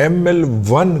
ML1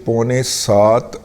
$7.25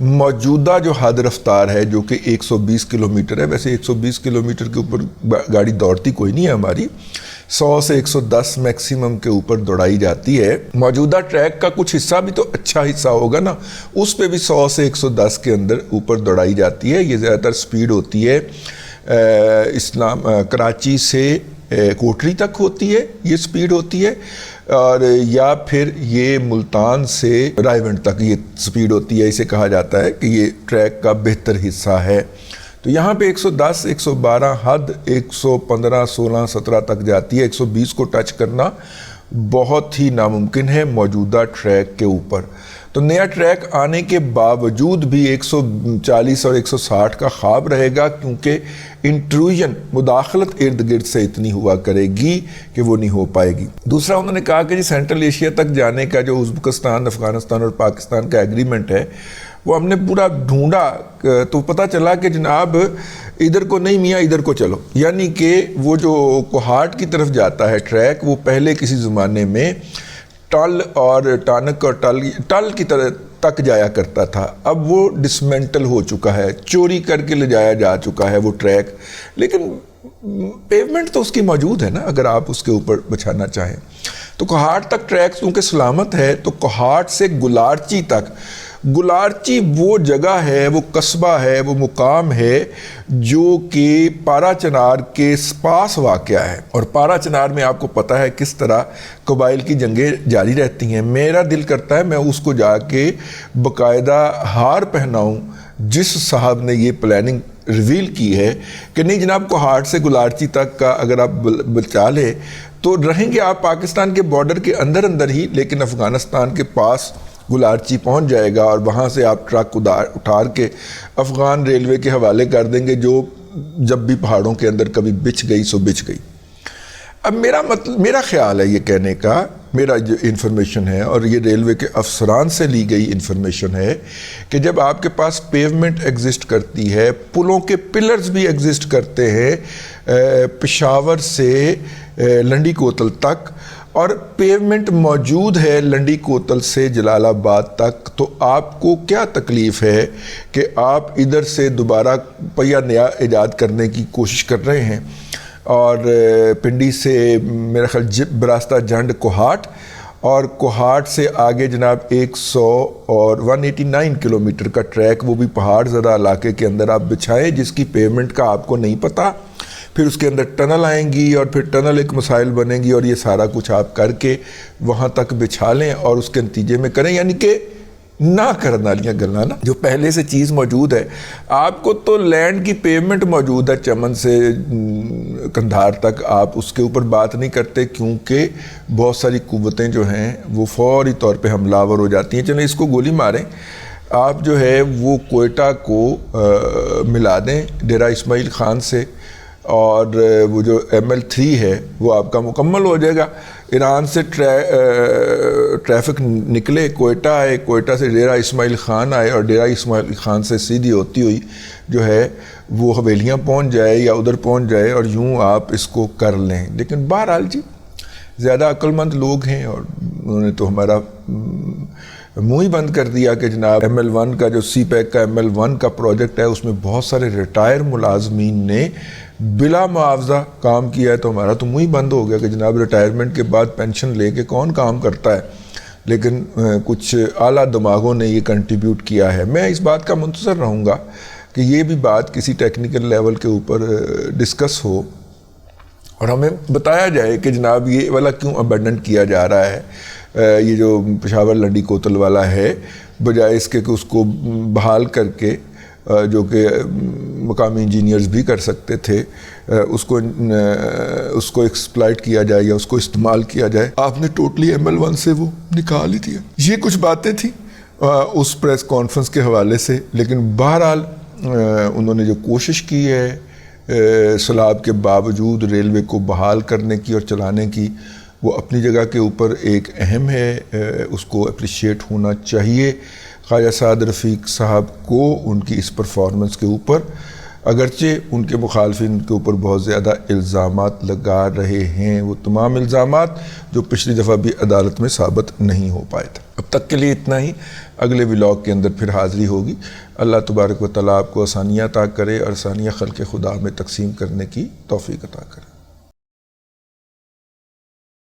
موجودہ جو حد رفتار ہے جو کہ 120 کلومیٹر ہے، ویسے 120 کلومیٹر کے اوپر گاڑی دوڑتی کوئی نہیں ہے ہماری، 100 سے 110 میکسیمم کے اوپر دوڑائی جاتی ہے۔ موجودہ ٹریک کا کچھ حصہ بھی تو اچھا حصہ ہوگا نا، اس پہ بھی 100 سے 110 کے اندر اوپر دوڑائی جاتی ہے۔ یہ زیادہ تر سپیڈ ہوتی ہے کراچی سے کوٹری تک ہوتی ہے، یہ سپیڈ ہوتی ہے، اور یا پھر یہ ملتان سے رائیونڈ تک یہ سپیڈ ہوتی ہے۔ اسے کہا جاتا ہے کہ یہ ٹریک کا بہتر حصہ ہے۔ تو یہاں پہ 110، 112 حد 115، 16، 17 تک جاتی ہے۔ 120 کو ٹچ کرنا بہت ہی ناممکن ہے موجودہ ٹریک کے اوپر۔ تو نیا ٹریک آنے کے باوجود بھی 140 اور 160 کا خواب رہے گا، کیونکہ انٹروژن مداخلت ارد گرد سے اتنی ہوا کرے گی کہ وہ نہیں ہو پائے گی۔ دوسرا انہوں نے کہا کہ جی سینٹرل ایشیا تک جانے کا جو ازبکستان، افغانستان اور پاکستان کا ایگریمنٹ ہے وہ ہم نے پورا ڈھونڈا تو پتہ چلا کہ جناب ادھر کو نہیں میاں ادھر کو چلو، یعنی کہ وہ جو کوہاٹ کی طرف جاتا ہے ٹریک، وہ پہلے کسی زمانے میں ٹل اور ٹانک اور ٹل کی طرح تک جایا کرتا تھا، اب وہ ڈسمنٹل ہو چکا ہے، چوری کر کے لے جایا جا چکا ہے وہ ٹریک، لیکن پیومنٹ تو اس کی موجود ہے نا اگر آپ اس کے اوپر بچھانا چاہیں۔ تو کوہاٹ تک ٹریک کیونکہ سلامت ہے، تو کوہاٹ سے گلارچی تک، گلارچی وہ جگہ ہے، وہ قصبہ ہے، وہ مقام ہے جو کہ پارا چنار کے پاس واقع ہے، اور پارا چنار میں آپ کو پتہ ہے کس طرح قبائل کی جنگیں جاری رہتی ہیں۔ میرا دل کرتا ہے میں اس کو جا کے باقاعدہ ہار پہناؤں جس صاحب نے یہ پلاننگ ریویل کی ہے کہ نہیں جناب کوہاٹ سے گلارچی تک کا اگر آپ بچا لیں تو رہیں گے آپ پاکستان کے بارڈر کے اندر ہی، لیکن افغانستان کے پاس گلارچی پہنچ جائے گا، اور وہاں سے آپ ٹرک اٹھار کے افغان ریلوے کے حوالے کر دیں گے، جو جب بھی پہاڑوں کے اندر کبھی بچھ گئی سو بچھ گئی۔ اب میرا خیال ہے یہ کہنے کا، میرا جو انفارمیشن ہے اور یہ ریلوے کے افسران سے لی گئی انفارمیشن ہے کہ جب آپ کے پاس پیومنٹ ایگزسٹ کرتی ہے، پلوں کے پلرز بھی ایگزسٹ کرتے ہیں پشاور سے لنڈی کوتل تک، اور پیومنٹ موجود ہے لنڈی کوتل سے جلال آباد تک، تو آپ کو کیا تکلیف ہے کہ آپ ادھر سے دوبارہ پہیہ نیا ایجاد کرنے کی کوشش کر رہے ہیں، اور پنڈی سے میرا خیال براستہ جھنڈ کوہاٹ، اور کوہاٹ سے آگے جناب 100 اور 189 کلومیٹر کا ٹریک، وہ بھی پہاڑ زدہ علاقے کے اندر آپ بچھائیں جس کی پیومنٹ کا آپ کو نہیں پتہ، پھر اس کے اندر ٹنل آئیں گی اور پھر ٹنل ایک مسائل بنے گی، اور یہ سارا کچھ آپ کر کے وہاں تک بچھا لیں اور اس کے نتیجے میں کریں، یعنی کہ نہ کرنا والیاں گلاں نا، جو پہلے سے چیز موجود ہے۔ آپ کو تو لینڈ کی پیمنٹ موجود ہے چمن سے کندھار تک، آپ اس کے اوپر بات نہیں کرتے کیونکہ بہت ساری قوتیں جو ہیں وہ فوری طور پہ حملہ آور ہو جاتی ہیں۔ چلیں اس کو گولی ماریں، آپ جو ہے وہ کوئٹہ کو ملا دیں ڈیرہ اسماعیل خان سے، اور وہ جو ML3 ہے وہ آپ کا مکمل ہو جائے گا۔ ایران سے ٹریفک نکلے، کوئٹہ آئے، کوئٹہ سے ڈیرہ اسماعیل خان آئے، اور ڈیرہ اسماعیل خان سے سیدھی ہوتی ہوئی جو ہے وہ حویلیاں پہنچ جائے یا ادھر پہنچ جائے، اور یوں آپ اس کو کر لیں۔ لیکن بہرحال جی زیادہ عقل مند لوگ ہیں، اور انہوں نے تو ہمارا منہ ہی بند کر دیا کہ جناب ML1 کا جو سی پیک کا ML1 کا پروجیکٹ ہے اس میں بہت سارے ریٹائر ملازمین نے بلا معاوضہ کام کیا ہے، تو ہمارا تو منہ ہی بند ہو گیا کہ جناب ریٹائرمنٹ کے بعد پینشن لے کے کون کام کرتا ہے، لیکن کچھ اعلیٰ دماغوں نے یہ کنٹریبیوٹ کیا ہے۔ میں اس بات کا منتظر رہوں گا کہ یہ بھی بات کسی ٹیکنیکل لیول کے اوپر ڈسکس ہو اور ہمیں بتایا جائے کہ جناب یہ والا کیوں ابنڈن کیا جا رہا ہے، یہ جو پشاور لنڈی کوتل والا ہے، بجائے اس کے کہ اس کو بحال کر کے، جو کہ مقامی انجینئرز بھی کر سکتے تھے، اس کو ایکسپلائٹ کیا جائے یا اس کو استعمال کیا جائے، آپ نے ٹوٹلی ML1 سے وہ نکال ہی دیا۔ یہ کچھ باتیں تھیں اس پریس کانفرنس کے حوالے سے، لیکن بہرحال انہوں نے جو کوشش کی ہے سیلاب کے باوجود ریلوے کو بحال کرنے کی اور چلانے کی، وہ اپنی جگہ کے اوپر ایک اہم ہے، اس کو اپریشیٹ ہونا چاہیے خواجہ سعد رفیق صاحب کو ان کی اس پرفارمنس کے اوپر۔ اگرچہ ان کے مخالفین کے اوپر بہت زیادہ الزامات لگا رہے ہیں، وہ تمام الزامات جو پچھلی دفعہ بھی عدالت میں ثابت نہیں ہو پائے تھے۔ اب تک کے لیے اتنا ہی، اگلے ولاگ کے اندر پھر حاضری ہوگی۔ اللہ تبارک و تعالیٰ آپ کو آسانیاں عطا کرے اور آسانیاں خلق خدا میں تقسیم کرنے کی توفیق عطا کرے۔